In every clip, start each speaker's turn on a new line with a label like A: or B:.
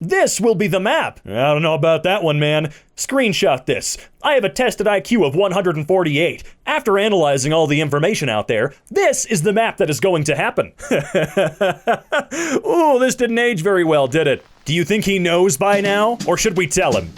A: This will be the map. I don't know about that one, man. Screenshot this. I have a tested IQ of 148. After analyzing all the information out there, this is the map that is going to happen. Ooh, this didn't age very well, did it? Do you think he knows by now, or should we tell him?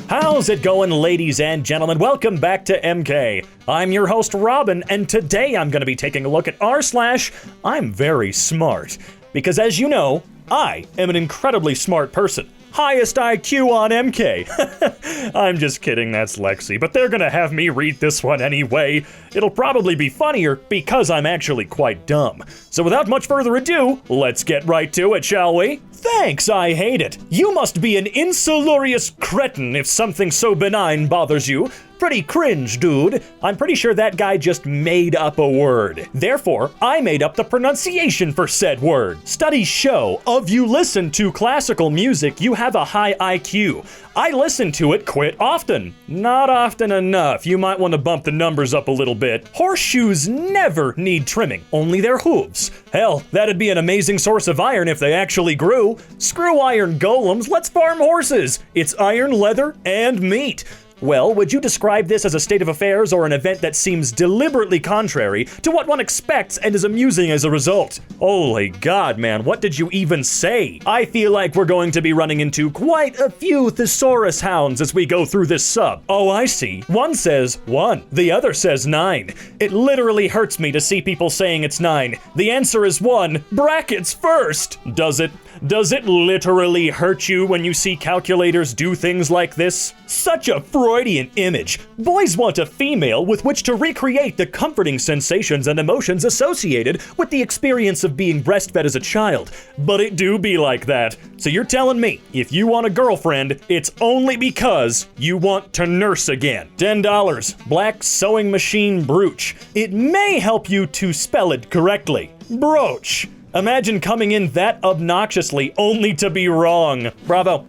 A: How's it going, ladies and gentlemen? Welcome back to EmKay. I'm your host, Robin, and today I'm going to be taking a look at r/I'm very smart. Because as you know, I am an incredibly smart person. Highest IQ on EmKay. I'm just kidding, that's Lexi, but they're gonna have me read this one anyway. It'll probably be funnier because I'm actually quite dumb. So without much further ado, let's get right to it, shall we? Thanks, I hate it. You must be an insolurious cretin if something so benign bothers you. Pretty cringe, dude. I'm pretty sure that guy just made up a word. Therefore, I made up the pronunciation for said word. Studies show, if you listen to classical music, you have a high IQ. I listen to it quite often. Not often enough. You might want to bump the numbers up a little bit. Horseshoes never need trimming, only their hooves. Hell, that'd be an amazing source of iron if they actually grew. Screw iron golems, let's farm horses. It's iron, leather, and meat. Well, would you describe this as a state of affairs or an event that seems deliberately contrary to what one expects and is amusing as a result? Holy God, man, what did you even say? I feel like we're going to be running into quite a few thesaurus hounds as we go through this sub. Oh, I see. One says 1, the other says 9. It literally hurts me to see people saying it's 9. The answer is 1, brackets first. Does it? Does it literally hurt you when you see calculators do things like this? Such a Freudian image. Boys want a female with which to recreate the comforting sensations and emotions associated with the experience of being breastfed as a child. But it do be like that. So you're telling me, if you want a girlfriend, it's only because you want to nurse again. $10, black sewing machine brooch. It may help you to spell it correctly. Brooch. Imagine coming in that obnoxiously only to be wrong. Bravo.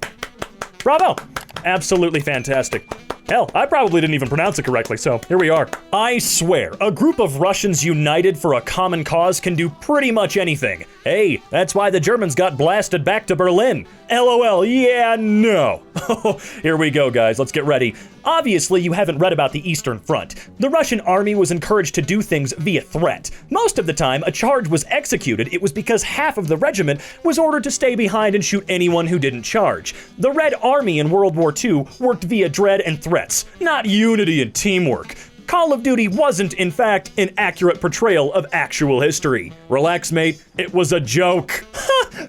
A: Bravo. Absolutely fantastic. Hell, I probably didn't even pronounce it correctly, so here we are. I swear, a group of Russians united for a common cause can do pretty much anything. Hey, that's why the Germans got blasted back to Berlin. LOL, yeah, no. Here we go, guys, let's get ready. Obviously, you haven't read about the Eastern Front. The Russian army was encouraged to do things via threat. Most of the time a charge was executed, it was because half of the regiment was ordered to stay behind and shoot anyone who didn't charge. The Red Army in World War II worked via dread and threats, not unity and teamwork. Call of Duty wasn't, in fact, an accurate portrayal of actual history. Relax, mate, it was a joke.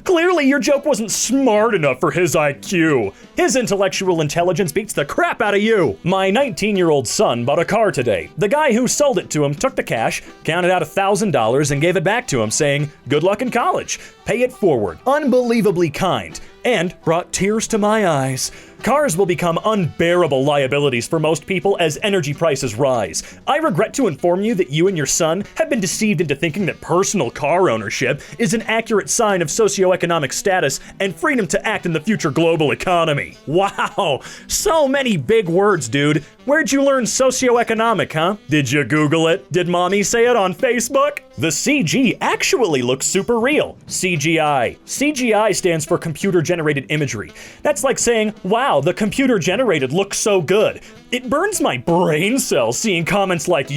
A: Clearly your joke wasn't smart enough for his IQ. His intellectual intelligence beats the crap out of you. My 19-year-old son bought a car today. The guy who sold it to him took the cash, counted out $1,000 and gave it back to him saying, "Good luck in college. Pay it forward." Unbelievably kind. And brought tears to my eyes. Cars will become unbearable liabilities for most people as energy prices rise. I regret to inform you that you and your son have been deceived into thinking that personal car ownership is an accurate sign of socioeconomic status and freedom to act in the future global economy. Wow, so many big words, dude. Where'd you learn socioeconomic, huh? Did you Google it? Did mommy say it on Facebook? The CG actually looks super real. CGI. CGI stands for computer-generated imagery. That's like saying, wow, the computer-generated looks so good. It burns my brain cells seeing comments like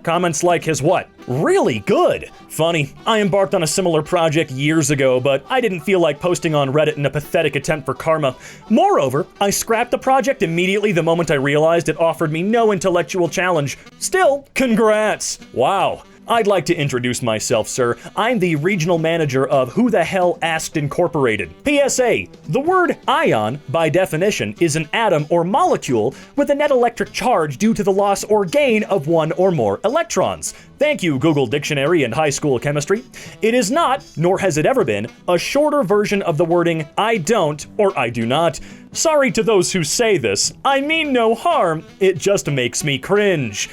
A: comments like his what? Really good. Funny, I embarked on a similar project years ago, but I didn't feel like posting on Reddit in a pathetic attempt for karma. Moreover, I scrapped the project immediately the moment I realized it offered me no intellectual challenge. Still, congrats. Wow. I'd like to introduce myself, sir. I'm the regional manager of Who the Hell Asked Incorporated. PSA, the word ion, by definition, is an atom or molecule with a net electric charge due to the loss or gain of one or more electrons. Thank you, Google Dictionary and high school chemistry. It is not, nor has it ever been, a shorter version of the wording I don't or I do not. Sorry to those who say this. I mean no harm. It just makes me cringe.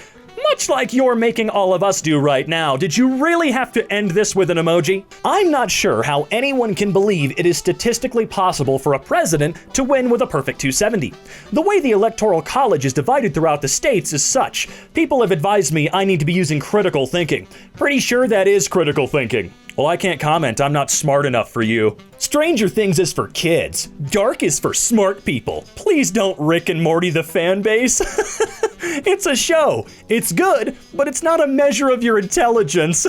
A: Much like you're making all of us do right now, did you really have to end this with an emoji? I'm not sure how anyone can believe it is statistically possible for a president to win with a perfect 270. The way the Electoral College is divided throughout the states is such. People have advised me I need to be using critical thinking. Pretty sure that is critical thinking. Well, I can't comment. I'm not smart enough for you. Stranger Things is for kids. Dark is for smart people. Please don't Rick and Morty the fan base. It's a show. It's good, but it's not a measure of your intelligence.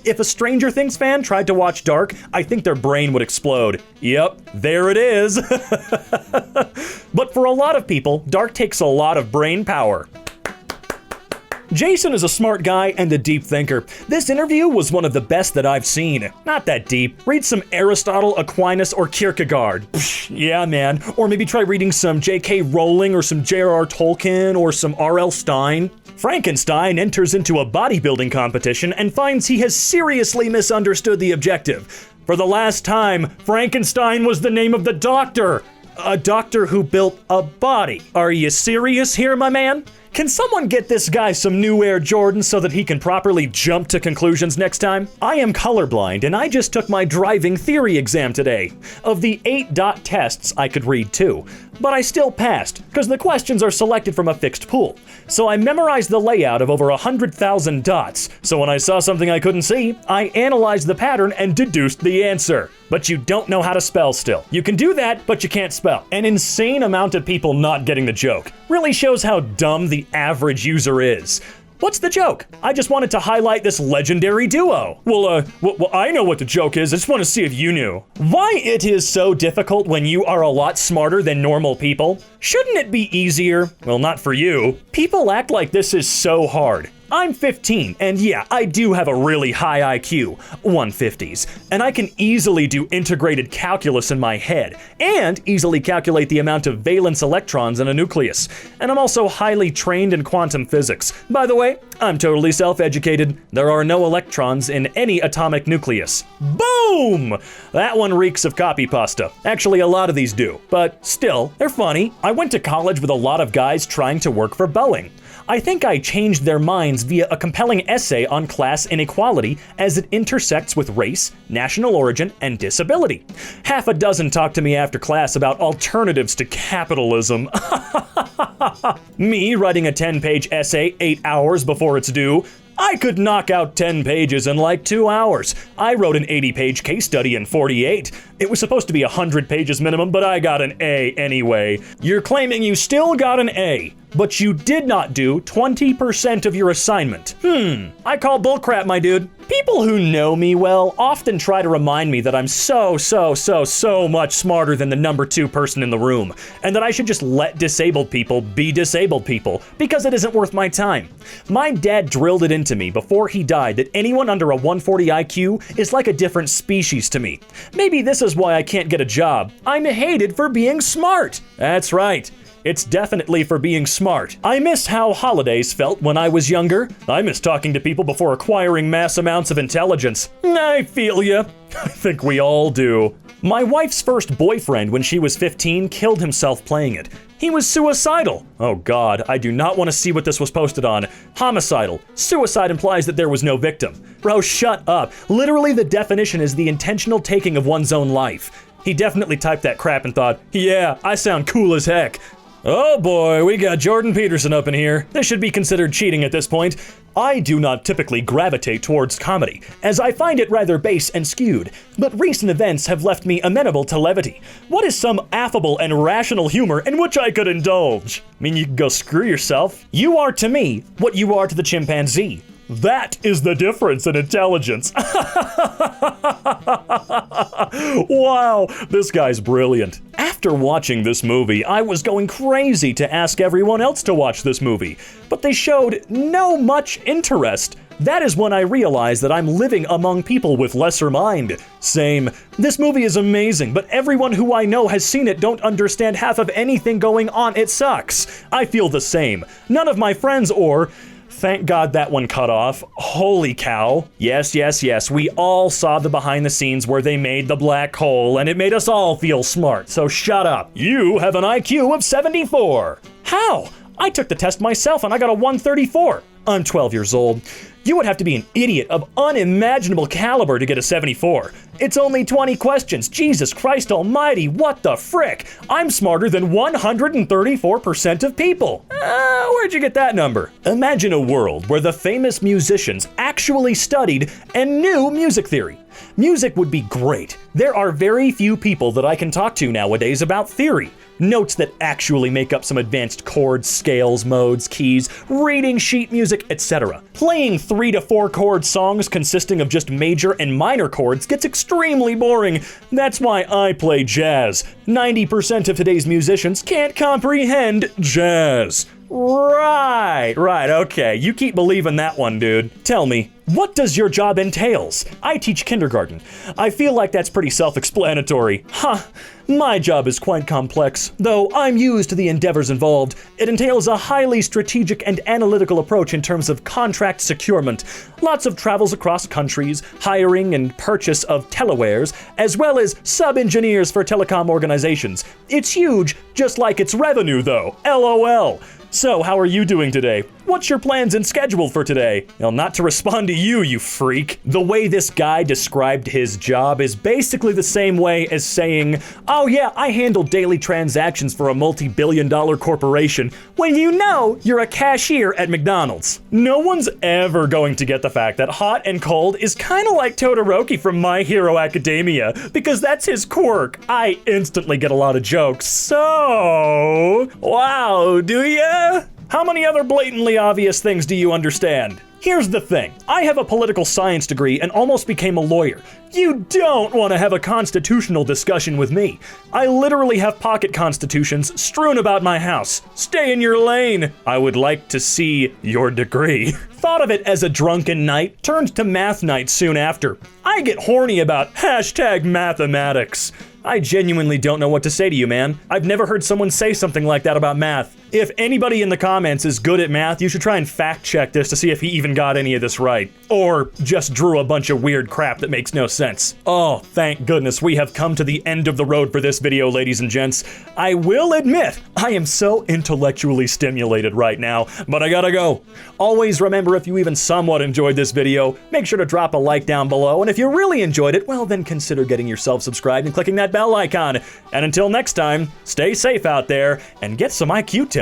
A: If a Stranger Things fan tried to watch Dark, I think their brain would explode. Yep, there it is. But for a lot of people, Dark takes a lot of brain power. Jason is a smart guy and a deep thinker. This interview was one of the best that I've seen. Not that deep. Read some Aristotle, Aquinas, or Kierkegaard. Psh, yeah, man. Or maybe try reading some J.K. Rowling or some J.R.R. Tolkien or some R.L. Stein. Frankenstein enters into a bodybuilding competition and finds he has seriously misunderstood the objective. For the last time, Frankenstein was the name of the doctor. A doctor who built a body. Are you serious here, my man? Can someone get this guy some new Air Jordans so that he can properly jump to conclusions next time? I am colorblind and I just took my driving theory exam today. Of the 8 dot tests, I could read 2. But I still passed, because the questions are selected from a fixed pool. So I memorized the layout of over 100,000 dots. So when I saw something I couldn't see, I analyzed the pattern and deduced the answer. But you don't know how to spell still. You can do that, but you can't spell. An insane amount of people not getting the joke. Really shows how dumb the average user is. What's the joke? I just wanted to highlight this legendary duo. Well, I know what the joke is. I just want to see if you knew. Why it is so difficult when you are a lot smarter than normal people? Shouldn't it be easier? Well, not for you. People act like this is so hard. I'm 15, and yeah, I do have a really high IQ, 150s, and I can easily do integrated calculus in my head, and easily calculate the amount of valence electrons in a nucleus. And I'm also highly trained in quantum physics. By the way, I'm totally self-educated. There are no electrons in any atomic nucleus. Boom! That one reeks of copy pasta. Actually, a lot of these do, but still, they're funny. I went to college with a lot of guys trying to work for Boeing. I think I changed their minds via a compelling essay on class inequality as it intersects with race, national origin, and disability. Half a dozen talked to me after class about alternatives to capitalism. Me writing a 10-page essay 8 hours before it's due. I could knock out 10 pages in like 2 hours. I wrote an 80-page case study in 48. It was supposed to be 100 pages minimum, but I got an A anyway. You're claiming you still got an A, but you did not do 20% of your assignment. I call bullcrap, my dude. People who know me well often try to remind me that I'm so much smarter than the number 2 person in the room, and that I should just let disabled people be disabled people, because it isn't worth my time. My dad drilled it into me before he died that anyone under a 140 IQ is like a different species to me. Maybe this is why I can't get a job. I'm hated for being smart. That's right. It's definitely for being smart. I miss how holidays felt when I was younger. I miss talking to people before acquiring mass amounts of intelligence. I feel ya. I think we all do. My wife's first boyfriend when she was 15 killed himself playing it. He was suicidal. Oh God, I do not want to see what this was posted on. Homicidal. Suicide implies that there was no victim. Bro, shut up. Literally the definition is the intentional taking of one's own life. He definitely typed that crap and thought, yeah, I sound cool as heck. Oh boy, we got Jordan Peterson up in here. This should be considered cheating at this point. I do not typically gravitate towards comedy, as I find it rather base and skewed, but recent events have left me amenable to levity. What is some affable and rational humor in which I could indulge? I mean, you can go screw yourself. You are to me what you are to the chimpanzee. That is the difference in intelligence. Wow, this guy's brilliant. After watching this movie, I was going crazy to ask everyone else to watch this movie, but they showed no much interest. That is when I realized that I'm living among people with lesser mind. Same. This movie is amazing, but everyone who I know has seen it don't understand half of anything going on. It sucks. I feel the same. None of my friends Thank God that one cut off. Holy cow. Yes, we all saw the behind the scenes where they made the black hole and it made us all feel smart, so shut up. You have an IQ of 74. How? I took the test myself and I got a 134. I'm 12 years old. You would have to be an idiot of unimaginable caliber to get a 74. It's only 20 questions. Jesus Christ almighty, what the frick? I'm smarter than 134% of people. Where'd you get that number? Imagine a world where the famous musicians actually studied and knew music theory. Music would be great. There are very few people that I can talk to nowadays about theory. Notes that actually make up some advanced chords, scales, modes, keys, reading sheet music, etc. Playing 3 to 4 chord songs consisting of just major and minor chords gets extremely boring. That's why I play jazz. 90% of today's musicians can't comprehend jazz. Right, okay. You keep believing that one, dude. Tell me, what does your job entails? I teach kindergarten. I feel like that's pretty self-explanatory. My job is quite complex. Though I'm used to the endeavors involved, it entails a highly strategic and analytical approach in terms of contract securement. Lots of travels across countries, hiring and purchase of telewares, as well as sub-engineers for telecom organizations. It's huge, just like its revenue though. LOL. So, how are you doing today? What's your plans and schedule for today? Well, not to respond to you, you freak. The way this guy described his job is basically the same way as saying, oh yeah, I handle daily transactions for a multi-billion-dollar corporation, when you know you're a cashier at McDonald's. No one's ever going to get the fact that hot and cold is kind of like Todoroki from My Hero Academia, because that's his quirk. I instantly get a lot of jokes. So, wow, do ya? How many other blatantly obvious things do you understand? Here's the thing. I have a political science degree and almost became a lawyer. You don't want to have a constitutional discussion with me. I literally have pocket constitutions strewn about my house. Stay in your lane. I would like to see your degree. Thought of it as a drunken night, turned to math night soon after. I get horny about #mathematics. I genuinely don't know what to say to you, man. I've never heard someone say something like that about math. If anybody in the comments is good at math, you should try and fact check this to see if he even got any of this right. Or just drew a bunch of weird crap that makes no sense. Oh, thank goodness we have come to the end of the road for this video, ladies and gents. I will admit, I am so intellectually stimulated right now, but I gotta go. Always remember, if you even somewhat enjoyed this video, make sure to drop a like down below, and if you really enjoyed it, well then consider getting yourself subscribed and clicking that bell icon. And until next time, stay safe out there and get some IQ tests.